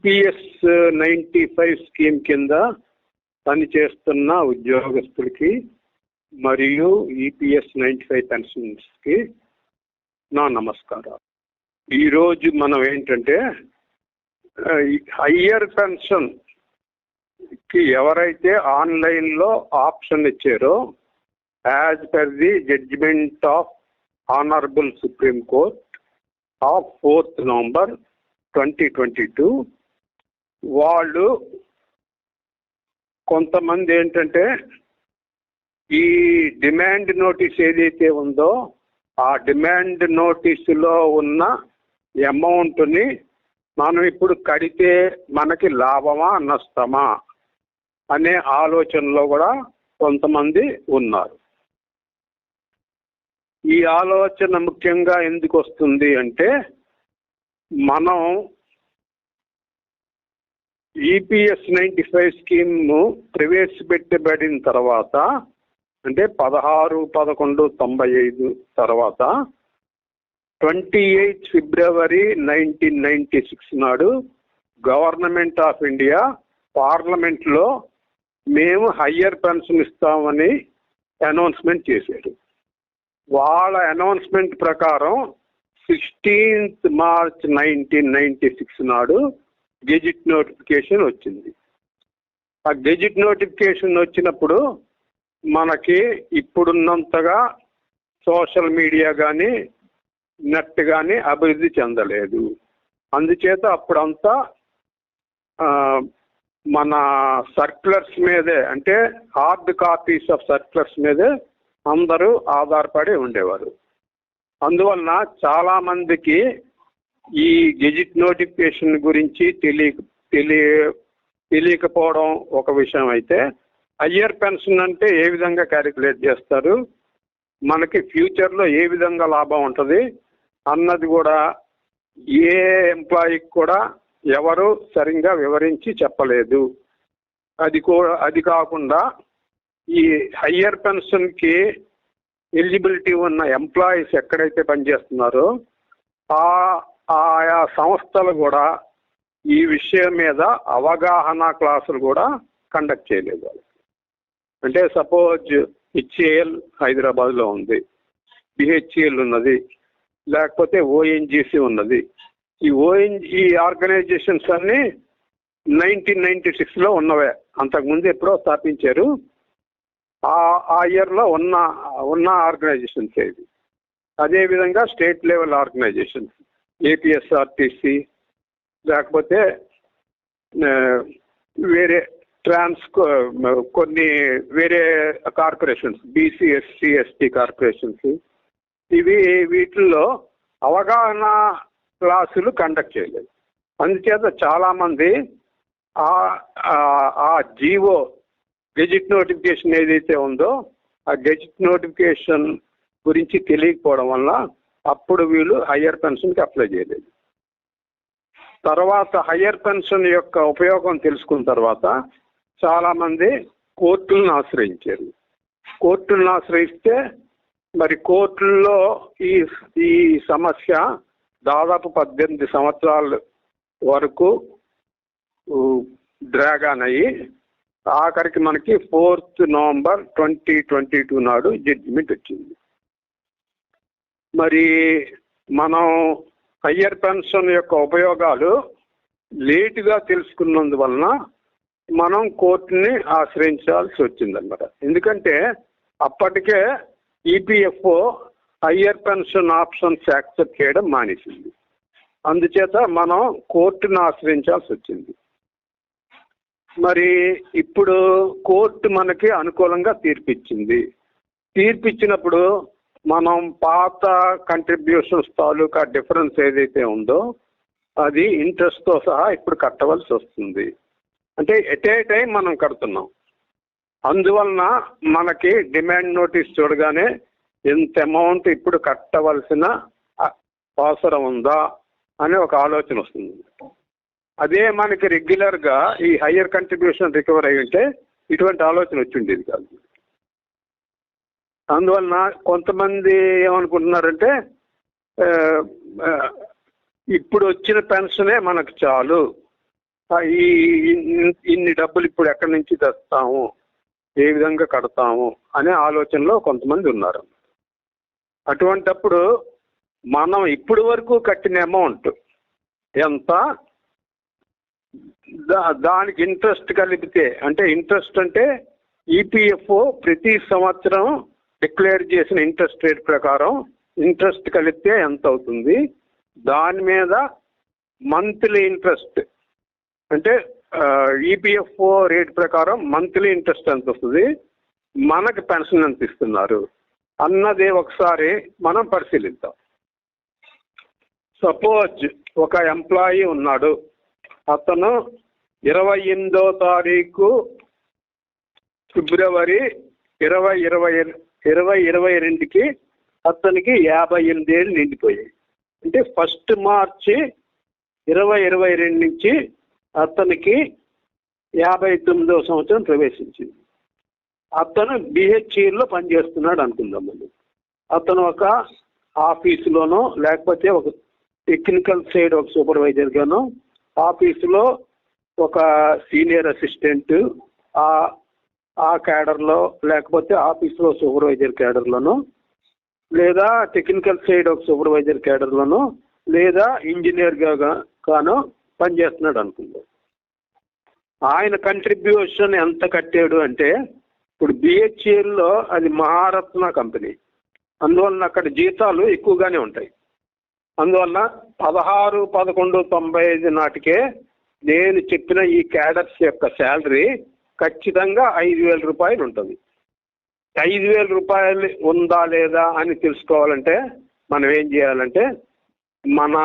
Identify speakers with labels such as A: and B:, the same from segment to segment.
A: EPS 95 scheme కింద పనిచేస్తున్న ఉద్యోగస్తులకి మరియు ఈపీఎస్ 95 పెన్షన్స్కి నా నమస్కారాలు. ఈరోజు మనం ఏంటంటే హయ్యర్ పెన్షన్కి ఎవరైతే ఆన్లైన్లో ఆప్షన్ ఇచ్చారో as per the judgement of honourable supreme court of 4th November 2022 వాళ్ళు కొంతమంది ఏంటంటే ఈ డిమాండ్ నోటీస్ ఏదైతే ఉందో ఆ డిమాండ్ నోటీసులో ఉన్న అమౌంట్ని మనం ఇప్పుడు కడితే మనకి లాభమా నష్టమా అనే ఆలోచనలో కూడా కొంతమంది ఉన్నారు. ఈ ఆలోచన ముఖ్యంగా ఎందుకు వస్తుంది అంటే మనం ఈపీఎస్ 95 స్కీమ్ ప్రవేశపెట్టబడిన తర్వాత అంటే 16/11/95 తర్వాత 28 February 1996 నాడు గవర్నమెంట్ ఆఫ్ ఇండియా పార్లమెంట్లో మేము హయ్యర్ పెన్షన్ ఇస్తామని అనౌన్స్మెంట్ చేశారు. వాళ్ళ అనౌన్స్మెంట్ ప్రకారం 16th March 1996 నాడు గెజిట్ నోటిఫికేషన్ వచ్చింది. ఆ గెజిట్ నోటిఫికేషన్ వచ్చినప్పుడు మనకి ఇప్పుడున్నంతగా సోషల్ మీడియా కానీ నెట్ కానీ అభివృద్ధి చెందలేదు. అందుచేత అప్పుడంతా మన సర్క్యులర్స్ మీదే అంటే హార్డ్ కాపీస్ ఆఫ్ సర్క్యులర్స్ మీదే అందరూ ఆధారపడి ఉండేవారు. అందువలన చాలామందికి ఈ గెజిట్ నోటిఫికేషన్ గురించి తెలియకపోవడం ఒక విషయం అయితే హయ్యర్ పెన్షన్ అంటే ఏ విధంగా క్యాలిక్యులేట్ చేస్తారు, మనకి ఫ్యూచర్లో ఏ విధంగా లాభం ఉంటుంది అన్నది కూడా ఏ ఎంప్లాయీకి కూడా ఎవరు సరిగ్గా వివరించి చెప్పలేదు. అది కాకుండా ఈ హయ్యర్ పెన్షన్కి ఎలిజిబిలిటీ ఉన్న ఎంప్లాయీస్ ఎక్కడైతే పనిచేస్తున్నారో ఆయా సంస్థలు కూడా ఈ విషయం మీద అవగాహన క్లాసులు కూడా కండక్ట్ చేయలేదు. అంటే సపోజ్ హెచ్ఏఎల్ హైదరాబాద్లో ఉంది, బిహెచ్ఏఎల్ ఉన్నది, లేకపోతే ఓఎన్జీసీ ఉన్నది. ఈ ఆర్గనైజేషన్స్ అన్నీ 1996లో ఉన్నవే, అంతకుముందు ఎప్పుడో స్థాపించారు. ఆ ఇయర్లో ఉన్న ఆర్గనైజేషన్స్ ఇది. అదేవిధంగా స్టేట్ లెవెల్ ఆర్గనైజేషన్స్ ఏపీఎస్ఆర్టీసీ, లేకపోతే వేరే కొన్ని వేరే corporations BC SC ST corporations వీటిల్లో అవగాహన క్లాసులు కండక్ట్ చేయలేదు. అందుచేత చాలామంది ఆ జీవో గెజిట్ నోటిఫికేషన్ ఏదైతే ఉందో ఆ గెజిట్ నోటిఫికేషన్ గురించి తెలియకపోవడం వల్ల అప్పుడు వీళ్ళు హయ్యర్ పెన్షన్కి అప్లై చేయలేదు. తర్వాత హయ్యర్ పెన్షన్ యొక్క ఉపయోగం తెలుసుకున్న తర్వాత చాలామంది కోర్టులను ఆశ్రయించారు. కోర్టులను ఆశ్రయిస్తే మరి కోర్టుల్లో ఈ సమస్య దాదాపు 18 సంవత్సరాల వరకు డ్రాగ్ ఆన్ అయ్యి ఆఖరికి మనకి 4th November 2022 నాడు జడ్జిమెంట్ వచ్చింది. మరి మనం హయ్యర్ పెన్షన్ యొక్క ఉపయోగాలు లేటుగా తెలుసుకున్నందువలన మనం కోర్టుని ఆశ్రయించాల్సి వచ్చిందన్నమాట. ఎందుకంటే అప్పటికే EPFO higher pension options accept చేయడం మానేసింది. అందుచేత మనం కోర్టును ఆశ్రయించాల్సి వచ్చింది. మరి ఇప్పుడు కోర్టు మనకి అనుకూలంగా తీర్పిచ్చినప్పుడు మనం పాత కంట్రిబ్యూషన్స్ తాలూకా డిఫరెన్స్ ఏదైతే ఉందో అది ఇంట్రెస్ట్తో సహా ఇప్పుడు కట్టవలసి వస్తుంది. అంటే ఎట్ ఏ టైం మనం కడుతున్నాం. అందువలన మనకి డిమాండ్ నోటీస్ చూడగానే ఎంత అమౌంట్ ఇప్పుడు కట్టవలసిన అవసరం ఉందా అనే ఒక ఆలోచన వస్తుంది. అదే మనకి రెగ్యులర్గా ఈ హయ్యర్ కంట్రిబ్యూషన్ రికవర్ అయి ఉంటే ఇటువంటి ఆలోచన వచ్చి ఉండేది కాదు. అందువలన కొంతమంది ఏమనుకుంటున్నారంటే ఇప్పుడు వచ్చిన పెన్షనే మనకు చాలు, ఈ ఇన్ని డబ్బులు ఇప్పుడు ఎక్కడి నుంచి తెస్తాము, ఏ విధంగా కడతాము అనే ఆలోచనలో కొంతమంది ఉన్నారు. అటువంటప్పుడు మనం ఇప్పటి వరకు కట్టిన అమౌంట్ ఎంత, దానికి ఇంట్రెస్ట్ కలిపితే, అంటే ఇంట్రెస్ట్ అంటే ఈపీఎఫ్ఓ ప్రతి సంవత్సరం డిక్లేర్ చేసిన ఇంట్రెస్ట్ రేట్ ప్రకారం ఇంట్రెస్ట్ కలిపితే ఎంత అవుతుంది, దాని మీద మంత్లీ ఇంట్రెస్ట్ అంటే ఈపీఎఫ్ఓ రేట్ ప్రకారం మంత్లీ ఇంట్రెస్ట్ ఎంత వస్తుంది, మనకి పెన్షన్ ఎంత ఇస్తున్నారు అన్నది ఒకసారి మనం పరిశీలిద్దాం. సపోజ్ ఒక ఎంప్లాయీ ఉన్నాడు, అతను 28వ తారీఖు ఫిబ్రవరి 2022కి అతనికి 58 ఏళ్ళు నిండిపోయాయి. అంటే 1 మార్చి 2022 నుంచి అతనికి 59వ సంవత్సరం ప్రవేశించింది. అతను బిహెచ్ఈలో పనిచేస్తున్నాడు అనుకుందామండి. అతను ఒక ఆఫీసులోనో లేకపోతే ఒక టెక్నికల్ సైడ్ ఒక సూపర్వైజర్గానో, ఆఫీసులో ఒక సీనియర్ అసిస్టెంట్ ఆ క్యాడర్లో, లేకపోతే ఆఫీసులో సూపర్వైజర్ క్యాడర్లోనో, లేదా టెక్నికల్ సైడ్ ఒక సూపర్వైజర్ క్యాడర్లోనో, లేదా ఇంజనీర్గా గానో పనిచేస్తున్నాడు అనుకుందాం. ఆయన కంట్రిబ్యూషన్ ఎంత కట్టాడు అంటే, ఇప్పుడు బిహెచ్ఎల్లో అది మహారత్న కంపెనీ, అందువలన అక్కడ జీతాలు ఎక్కువగానే ఉంటాయి. అందువల్ల 16/11/95 నాటికే నేను చెప్పిన ఈ క్యాడర్స్ యొక్క శాలరీ ఖచ్చితంగా 5,000 రూపాయలు ఉంటుంది. 5,000 రూపాయలు ఉందా లేదా అని తెలుసుకోవాలంటే మనం ఏం చేయాలంటే, మన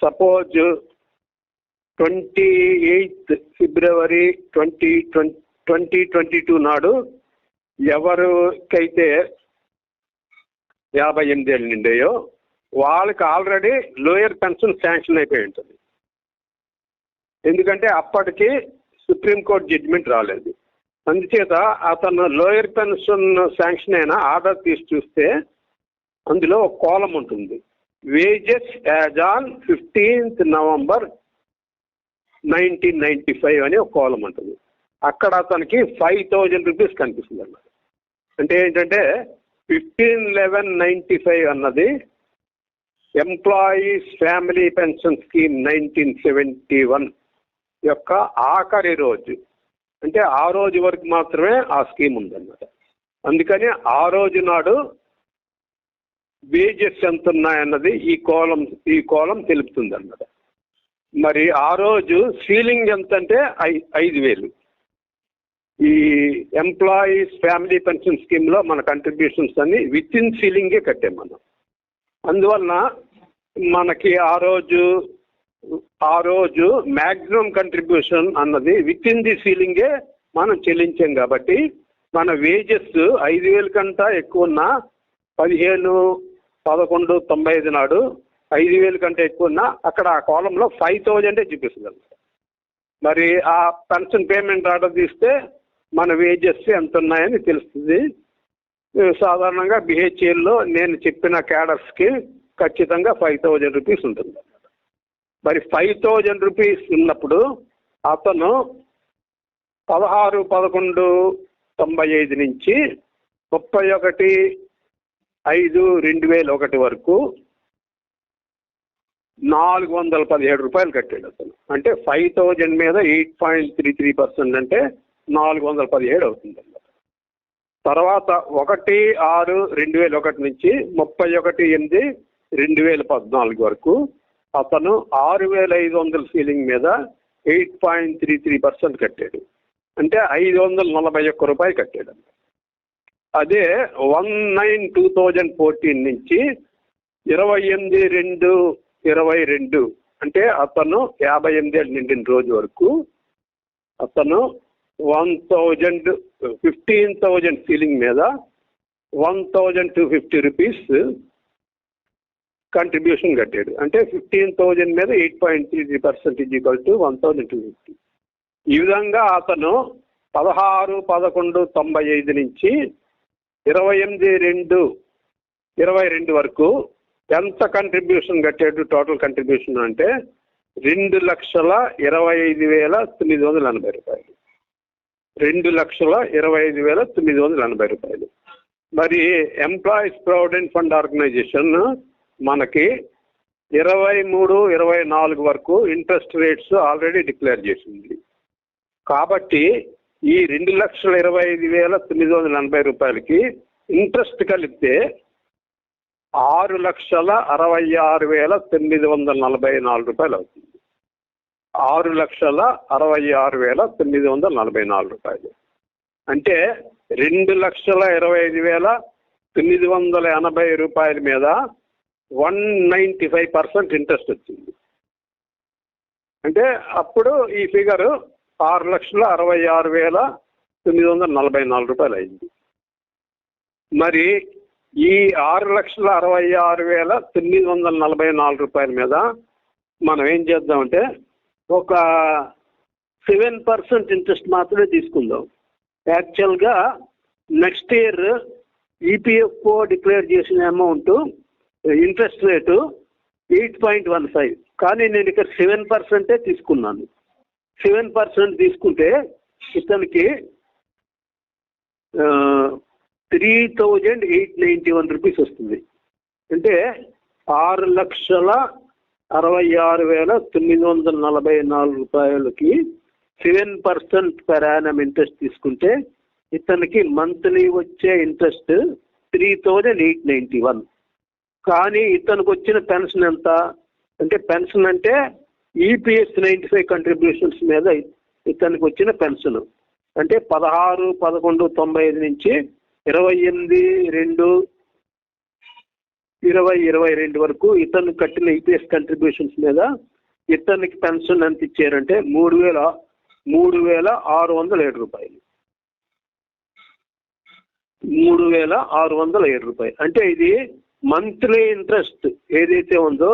A: సపోజ్ 28 ఫిబ్రవరి 2022 నాడు ఎవరికైతే 58 ఏళ్ళు నిండాయో వాళ్ళకి ఆల్రెడీ లోయర్ పెన్షన్ శాంక్షన్ అయిపోయి ఉంటుంది. ఎందుకంటే అప్పటికి సుప్రీంకోర్టు జడ్జిమెంట్ రాలేదు. అందుచేత అతను లోయర్ పెన్షన్ శాంక్షన్ అయిన ఆర్డర్ తీసి చూస్తే అందులో ఒక కాలం ఉంటుంది, wages as on 15th November 1995 అని ఒక కాలం ఉంటుంది. అక్కడ అతనికి 5,000 రూపీస్ కనిపిస్తుంది అన్నమాట. అంటే ఏంటంటే 15/11/95 అన్నది ఎంప్లాయీస్ ఫ్యామిలీ పెన్షన్ స్కీమ్ 1971 యొక్క ఆఖరి రోజు. అంటే ఆ రోజు వరకు మాత్రమే ఆ స్కీమ్ ఉందన్నమాట. అందుకని ఆ రోజు నాడు వేజెస్ ఎంత ఉన్నాయన్నది ఈ కాలం తెలుపుతుంది అన్నమాట. మరి ఆ రోజు సీలింగ్ ఎంత అంటే 5,000. ఈ ఎంప్లాయీస్ ఫ్యామిలీ పెన్షన్ స్కీమ్లో మన కంట్రిబ్యూషన్స్ అన్ని విత్ ఇన్ సీలింగే కట్టాం మనం. అందువలన మనకి ఆ రోజు మ్యాక్సిమం కంట్రిబ్యూషన్ అన్నది విత్ ఇన్ ది సీలింగే మనం చెల్లించాం. కాబట్టి మన వేజెస్ 5,000 కంటే ఎక్కువ ఉన్న 15/11/95 నాడు 5,000 కంటే ఎక్కువ ఉన్న అక్కడ ఆ కాలంలో 5,000 చూపిస్తుంది అన్నమాట. మరి ఆ పెన్షన్ పేమెంట్ ఆర్డర్ తీస్తే మన వేజెస్ ఎంత ఉన్నాయని తెలుస్తుంది. సాధారణంగా బిహెచ్ఎల్లో నేను చెప్పిన క్యాడర్స్కి ఖచ్చితంగా 5,000 రూపీస్ ఉంటుంది. మరి 5,000 రూపీస్ ఉన్నప్పుడు అతను 16/11/95 నుంచి 31/5/2001 వరకు 417 రూపాయలు కట్టాడు అతను. అంటే 5,000 మీద 8.33% అంటే 417 అవుతుంది అన్నమాట. తర్వాత 1/6/2001 నుంచి 31/8/2014 వరకు అతను 6,500 సీలింగ్ మీద 8.33% కట్టాడు. అంటే 541 రూపాయలు కట్టాడు. అదే 1/9/2014 నుంచి 28/2/22 అంటే అతను 58 ఏళ్ళు నిండిన రోజు వరకు అతను 15,000 సీలింగ్ మీద 1,250 రూపీస్ కంట్రిబ్యూషన్ కట్టాడు. అంటే 15,000 మీద 8.33% = 1,250. ఈ విధంగా అతను 16/11/95 నుంచి 28/2/22 వరకు ఎంత కంట్రిబ్యూషన్ కట్టాడు? టోటల్ కంట్రిబ్యూషన్ అంటే 2,25,980 రూపాయలు. 2,25,980 రూపాయలు. మరి ఎంప్లాయీస్ ప్రావిడెంట్ ఫండ్ ఆర్గనైజేషన్ మనకి 23, 24 వరకు ఇంట్రెస్ట్ రేట్స్ ఆల్రెడీ డిక్లేర్ చేసింది. కాబట్టి ఈ 2,25,980 రూపాయలకి ఇంట్రెస్ట్ కలిపితే 6,66,944 రూపాయలు అవుతుంది. 6,66,944 రూపాయలు అంటే 2,25,980 రూపాయల మీద 195% ఇంట్రెస్ట్ వచ్చింది. అంటే అప్పుడు ఈ ఫిగరు 6,66,944 రూపాయలు అయింది. మరి ఈ 6,66,944 రూపాయల మీద మనం ఏం చేద్దామంటే ఒక 7% ఇంట్రెస్ట్ మాత్రమే తీసుకుందాం. యాక్చువల్గా నెక్స్ట్ ఇయర్ ఈపీఎఫ్ఓ డిక్లేర్ చేసిన అమౌంట్ ఇంట్రెస్ట్ రేటు 8.15, కానీ నేను ఇక్కడ 7% తీసుకున్నాను. 7% తీసుకుంటే ఇతనికి 3,891 రూపీస్ వస్తుంది. అంటే 6,66,944 రూపాయలకి 7% పెర్ యానం ఇంట్రెస్ట్ తీసుకుంటే ఇతనికి మంత్లీ వచ్చే ఇంట్రెస్ట్ 3,891. కానీ ఇతనికి వచ్చిన పెన్షన్ ఎంత అంటే, పెన్షన్ అంటే ఈపీఎస్ 95 కంట్రిబ్యూషన్స్ మీద ఇతనికి వచ్చిన పెన్షన్ అంటే 16/11/95 నుంచి 28/2/2022 వరకు ఇతను కట్టిన ఈపీఎస్ కంట్రిబ్యూషన్స్ మీద ఇతనికి పెన్షన్ ఎంత ఇచ్చారంటే 3,607 రూపాయలు. 3,607 రూపాయలు అంటే ఇది మంత్లీ ఇంట్రెస్ట్ ఏదైతే ఉందో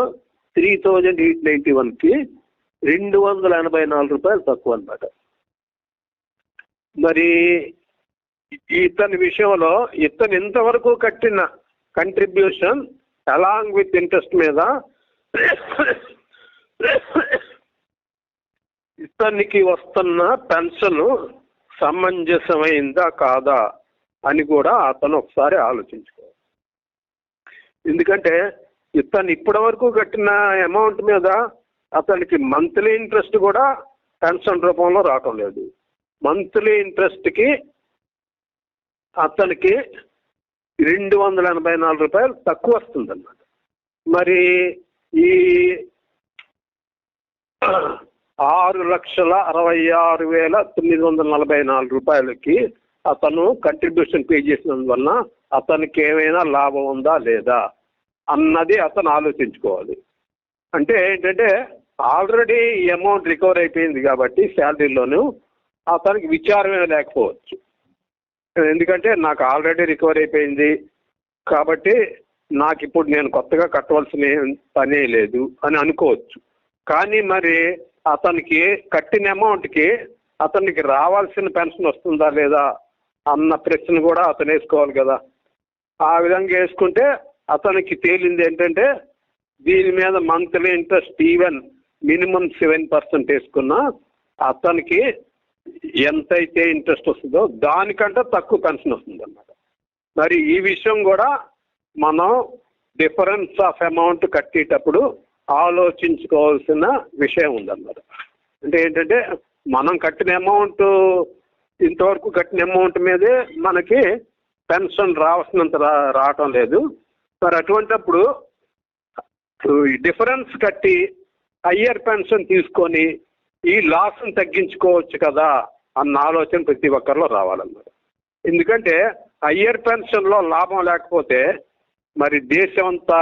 A: 3,891కి 284 రూపాయలు తక్కువ అన్నమాట. మరి ఇతని విషయంలో ఇతను ఇంతవరకు కట్టిన కంట్రిబ్యూషన్ అలాంగ్ విత్ ఇంట్రెస్ట్ మీద ఇతనికి వస్తున్న పెన్షన్ సమంజసమైందా కాదా అని కూడా అతను ఒకసారి ఆలోచించుకోవాలి. ఎందుకంటే ఇతను ఇప్పటి వరకు కట్టిన అమౌంట్ మీద అతనికి మంత్లీ ఇంట్రెస్ట్ కూడా పెన్షన్ రూపంలో రావటం లేదు. మంత్లీ ఇంట్రెస్ట్కి అతనికి 284 రూపాయలు తక్కువ వస్తుందన్నమాట. మరి ఈ 6,66,944 రూపాయలకి అతను కంట్రిబ్యూషన్ పే చేసినందువల్ల అతనికి ఏమైనా లాభం ఉందా లేదా అన్నది అతను ఆలోచించుకోవాలి. అంటే ఏంటంటే ఆల్రెడీ ఈ అమౌంట్ రికవర్ అయిపోయింది కాబట్టి శాలరీలోనూ అతనికి విచారమే లేకపోవచ్చు. ఎందుకంటే నాకు ఆల్రెడీ రికవర్ అయిపోయింది కాబట్టి నాకు ఇప్పుడు నేను కొత్తగా కట్టవలసిన పనే లేదు అని అనుకోవచ్చు. కానీ మరి అతనికి కట్టిన అమౌంట్కి అతనికి రావాల్సిన పెన్షన్ వస్తుందా లేదా అన్న ప్రశ్న కూడా అతను వేసుకోవాలి కదా. ఆ విధంగా వేసుకుంటే అతనికి తేలింది ఏంటంటే దీని మీద మంత్లీ ఇంట్రెస్ట్ ఈవెన్ మినిమం 7% వేసుకున్నా అతనికి ఎంతైతే ఇంట్రెస్ట్ వస్తుందో దానికంటే తక్కువ పెన్షన్ వస్తుంది అన్నమాట. మరి ఈ విషయం కూడా మనం డిఫరెన్స్ ఆఫ్ అమౌంట్ కట్టేటప్పుడు ఆలోచించుకోవాల్సిన విషయం ఉందన్నమాట. అంటే ఏంటంటే మనం కట్టిన అమౌంట్ ఇంతవరకు కట్టిన అమౌంట్ మీదే మనకి పెన్షన్ రావాల్సినంత రావటం లేదు. మరి అటువంటిప్పుడు డిఫరెన్స్ కట్టి హయ్యర్ పెన్షన్ తీసుకొని ఈ లాస్ని తగ్గించుకోవచ్చు కదా అన్న ఆలోచన ప్రతి ఒక్కరిలో రావాలన్నమాట. ఎందుకంటే హయ్యర్ పెన్షన్లో లాభం లేకపోతే మరి దేశం అంతా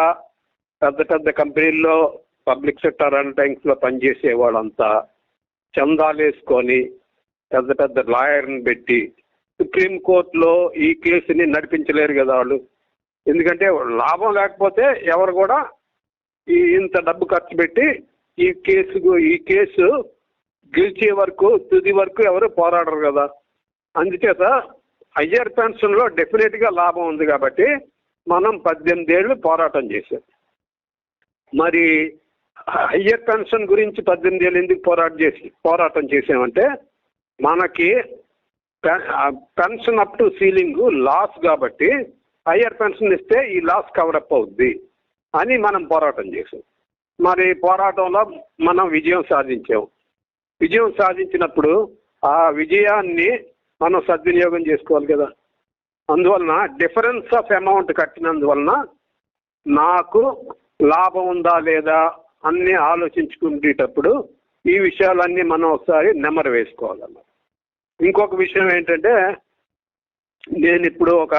A: పెద్ద పెద్ద కంపెనీల్లో పబ్లిక్ సెక్టర్ అండర్టేకింగ్స్లో పనిచేసే వాళ్ళంతా చందాలు వేసుకొని పెద్ద పెద్ద లాయర్ని పెట్టి సుప్రీంకోర్టులో ఈ కేసుని నడిపించలేరు కదా వాళ్ళు. ఎందుకంటే లాభం లేకపోతే ఎవరు కూడా ఇంత డబ్బు ఖర్చు పెట్టి ఈ కేసు గెలిచే వరకు తుది వరకు ఎవరు పోరాడరు కదా. అందుచేత హయ్యర్ పెన్షన్లో డెఫినెట్గా లాభం ఉంది కాబట్టి మనం 18 ఏళ్ళు పోరాటం చేశాం. మరి హయ్యర్ పెన్షన్ గురించి 18 ఏళ్ళు ఎందుకు పోరాటం చేసామంటే మనకి pension up to ceiling loss కాబట్టి హయ్యర్ పెన్షన్ ఇస్తే ఈ లాస్ కవరప్ అవుద్ది అని మనం పోరాటం చేసాం. మరి పోరాటంలో మనం విజయం సాధించాం. విజయం సాధించినప్పుడు ఆ విజయాన్ని మనం సద్వినియోగం చేసుకోవాలి కదా. అందువలన డిఫరెన్స్ ఆఫ్ అమౌంట్ కట్టినందువలన నాకు లాభం ఉందా లేదా అన్నీ ఆలోచించుకునేటప్పుడు ఈ విషయాలన్నీ మనం ఒకసారి నెమరు వేసుకోవాలన్నమాట. ఇంకొక విషయం ఏంటంటే నేను ఇప్పుడు ఒక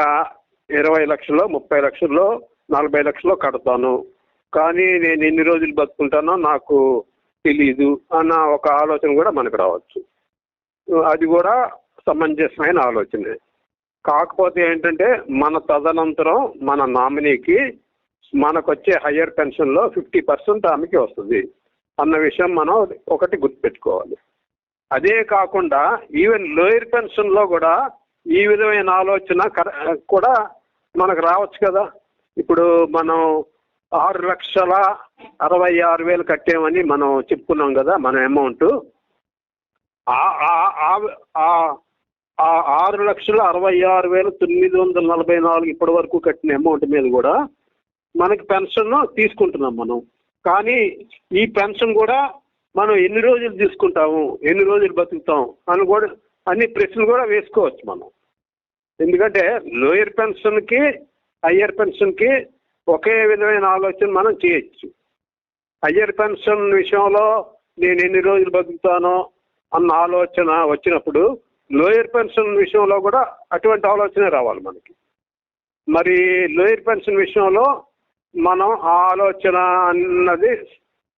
A: 20 లక్షలు 30 లక్షల్లో 40 లక్షల్లో కడతాను, కానీ నేను ఎన్ని రోజులు బతుకుంటానో నాకు తెలీదు అన్న ఒక ఆలోచన కూడా మనకు రావచ్చు. అది కూడా సమంజసమైన ఆలోచనే. కాకపోతే ఏంటంటే మన తదనంతరం మన నామినీకి మనకు వచ్చే హయ్యర్ పెన్షన్లో 50% ఆమెకి వస్తుంది అన్న విషయం మనం ఒకటి గుర్తుపెట్టుకోవాలి. అదే కాకుండా ఈవెన్ లోయర్ పెన్షన్లో కూడా ఈ విధమైన ఆలోచన కూడా మనకు రావచ్చు కదా. ఇప్పుడు మనం 6,66,000 కట్టామని మనం చెప్పుకున్నాం కదా మన అమౌంట్. 6,66,944 ఇప్పటి వరకు కట్టిన అమౌంట్ మీద కూడా మనకి పెన్షన్ తీసుకుంటున్నాం మనం. కానీ ఈ పెన్షన్ కూడా మనం ఎన్ని రోజులు తీసుకుంటాము, ఎన్ని రోజులు బతుకుతాం అని కూడా అన్ని ప్రశ్నలు కూడా వేసుకోవచ్చు మనం. ఎందుకంటే లోయర్ పెన్షన్కి హయ్యర్ పెన్షన్కి ఒకే విధమైన ఆలోచన మనం చేయొచ్చు. హయ్యర్ పెన్షన్ విషయంలో నేను ఎన్ని రోజులు బతుకుతానో అన్న ఆలోచన వచ్చినప్పుడు లోయర్ పెన్షన్ విషయంలో కూడా అటువంటి ఆలోచనే రావాలి మనకి. మరి లోయర్ పెన్షన్ విషయంలో మనం ఆ ఆలోచన అన్నది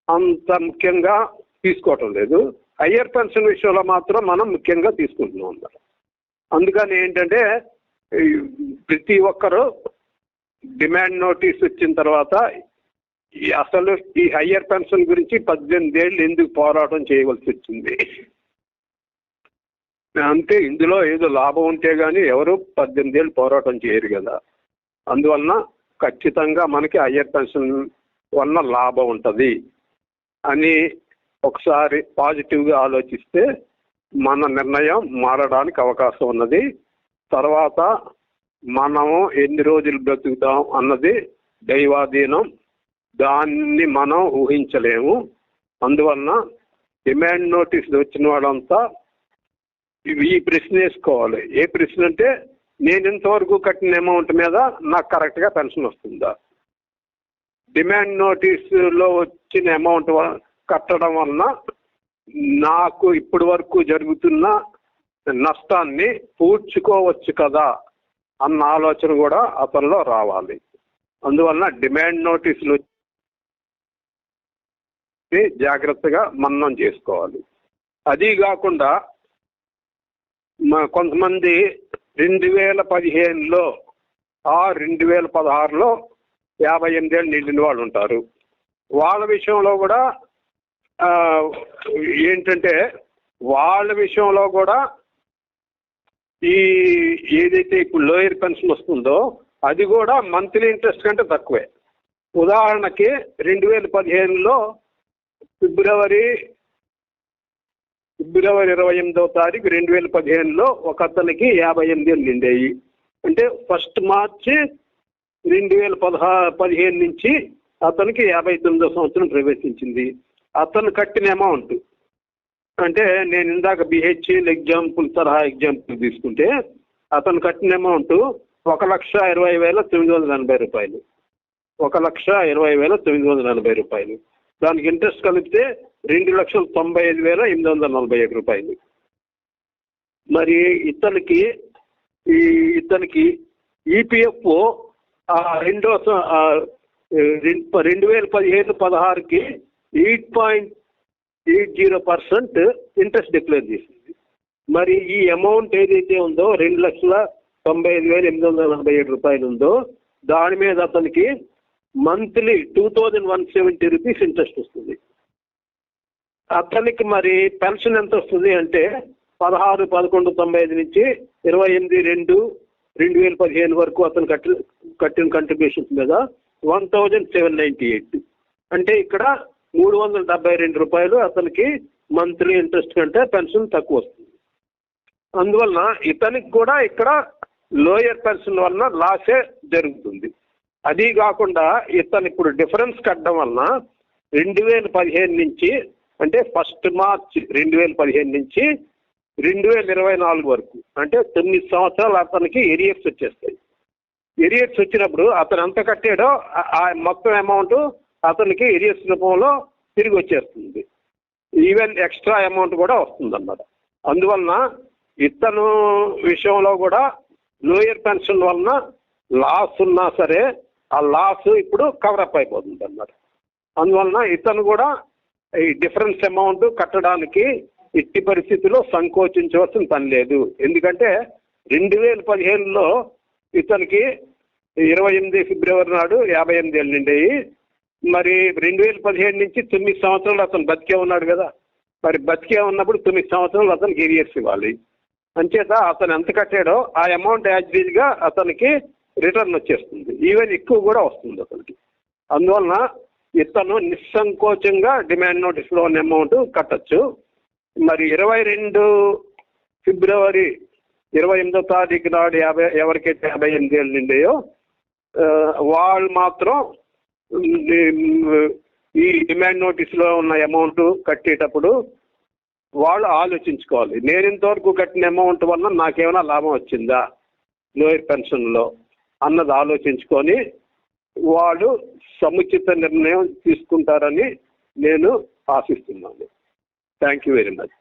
A: అంత ముఖ్యంగా తీసుకోవటం లేదు. హయ్యర్ పెన్షన్ విషయంలో మాత్రం మనం ముఖ్యంగా తీసుకుంటున్నాం అన్నమాట. అందుకని ఏంటంటే ప్రతి ఒక్కరూ డిమాండ్ నోటీస్ వచ్చిన తర్వాత అసలు ఈ హయ్యర్ పెన్షన్ గురించి 18 ఏళ్ళు ఎందుకు పోరాటం చేయవలసి వచ్చింది అంటే ఇందులో ఏదో లాభం ఉంటే కానీ ఎవరు 18 ఏళ్ళు పోరాటం చేయరు కదా. అందువలన ఖచ్చితంగా మనకి హయ్యర్ పెన్షన్ వలన లాభం ఉంటుంది అని ఒకసారి పాజిటివ్గా ఆలోచిస్తే మన నిర్ణయం మారడానికి అవకాశం ఉన్నది. తర్వాత మనము ఎన్ని రోజులు బ్రతుకుతాం అన్నది దైవాధీనం, దాన్ని మనం ఊహించలేము. అందువలన డిమాండ్ నోటీస్ వచ్చిన వాళ్ళంతా ఈ ప్రశ్న వేసుకోవాలి. ఏ ప్రశ్న అంటే నేను ఇంతవరకు కట్టిన అమౌంట్ మీద నాకు కరెక్ట్గా పెన్షన్ వస్తుందా, డిమాండ్ నోటీసులో వచ్చిన అమౌంట్ కట్టడం వలన నాకు ఇప్పటి వరకు జరుగుతున్న నష్టాన్ని పూడ్చుకోవచ్చు కదా అన్న ఆలోచన కూడా అతనిలో రావాలి. అందువలన డిమాండ్ నోటీసులు జాగ్రత్తగా మననం చేసుకోవాలి. అది కాకుండా కొంతమంది 2015లో 2016లో 58 ఏళ్ళు నిండిన వాళ్ళు ఉంటారు. వాళ్ళ విషయంలో కూడా ఏంటంటే వాళ్ళ విషయంలో కూడా ఈ ఏదైతే ఇప్పుడు లోయర్ పెన్షన్ వస్తుందో అది కూడా మంత్లీ ఇంట్రెస్ట్ కంటే తక్కువే. ఉదాహరణకి 2015లో ఫిబ్రవరి 28వ తారీఖు 2015లో ఒక అతనికి 58 ఏళ్ళు నిండాయి. అంటే 1 మార్చి 2015 నుంచి అతనికి 59వ సంవత్సరం ప్రవేశించింది. అతను కట్టిన అమౌంట్ అంటే నేను ఇందాక బిహెచ్ఎల్ ఎగ్జాంపుల్ తరహా ఎగ్జాంపుల్ తీసుకుంటే అతను కట్టిన అమౌంట్ 1,20,980 రూపాయలు. 1,20,980 రూపాయలు. దానికి ఇంట్రెస్ట్ కలిపితే 2,95,847 రూపాయలు. మరి ఇతనికి ఈపీఎఫ్ఓ 2015-16కి 8.80% ఇంట్రెస్ట్ డిక్లేర్ చేసింది. మరి ఈ అమౌంట్ ఏదైతే ఉందో 2,95,847 రూపాయలు ఉందో దాని మీద అతనికి మంత్లీ 2,170 రూపీస్ ఇంట్రెస్ట్ వస్తుంది. అతనికి మరి పెన్షన్ ఎంత వస్తుంది అంటే 16/11/95 నుంచి 28/2/2015 వరకు అతను కట్టిన కంట్రిబ్యూషన్స్ మీద 1,798. అంటే ఇక్కడ రూపాయలు అతనికి మంత్లీ ఇంట్రెస్ట్ కంటే పెన్షన్ తక్కువ వస్తుంది. అందువలన ఇతనికి కూడా ఇక్కడ లోయర్ పెన్షన్ వలన లాసే జరుగుతుంది. అది కాకుండా ఇతను ఇప్పుడు డిఫరెన్స్ కట్టడం వలన 2015 నుంచి అంటే 1 మార్చి 2015 నుంచి 2024 వరకు అంటే 9 సంవత్సరాలు అతనికి ఎరియర్స్ వచ్చేస్తాయి. ఎరియర్స్ వచ్చినప్పుడు అతను ఎంత కట్టాడో ఆ మొత్తం అమౌంట్ అతనికి ఎరియర్స్ రూపంలో తిరిగి వచ్చేస్తుంది. ఈవెన్ ఎక్స్ట్రా అమౌంట్ కూడా వస్తుంది అన్నమాట. అందువలన ఇతను విషయంలో కూడా లోయర్ పెన్షన్ వలన లాస్ ఉన్నా సరే ఆ లాస్ ఇప్పుడు కవరప్ అయిపోతుంది అన్నమాట. అందువలన ఇతను కూడా ఈ డిఫరెన్స్ అమౌంట్ కట్టడానికి ఎట్టి పరిస్థితుల్లో సంకోచించవలసిన పని లేదు. ఎందుకంటే 2015లో ఇతనికి 28 ఫిబ్రవరి నాడు 58 ఏళ్ళు నిండాయి. మరి 2017 నుంచి 9 సంవత్సరాలు అతను బతికే ఉన్నాడు కదా. మరి బతికే ఉన్నప్పుడు 9 సంవత్సరాలు అతనికి ఎరియర్స్ ఇవ్వాలి. అంచేత అతను ఎంత కట్టాడో ఆ అమౌంట్ యాజ్గా అతనికి రిటర్న్ వచ్చేస్తుంది. ఈవెన్ ఎక్కువ కూడా వస్తుంది అతనికి. అందువలన ఇతను నిస్సంకోచంగా డిమాండ్ నోటీస్లో ఉన్న అమౌంట్ కట్టచ్చు. మరి 22 ఫిబ్రవరి 28వ తారీఖు నాడు ఎవరికైతే 58 ఏళ్ళు నిండాయో వాళ్ళు మాత్రం ఈ డిమాండ్ నోటీస్లో ఉన్న అమౌంట్ కట్టేటప్పుడు వాళ్ళు ఆలోచించుకోవాలి, నేను ఇంతవరకు కట్టిన అమౌంట్ వల్ల నాకేమైనా లాభం వచ్చిందా లోయర్ పెన్షన్లో అన్నది ఆలోచించుకొని వాళ్ళు సముచిత నిర్ణయం తీసుకుంటారని నేను ఆశిస్తున్నాను. Thank you very much.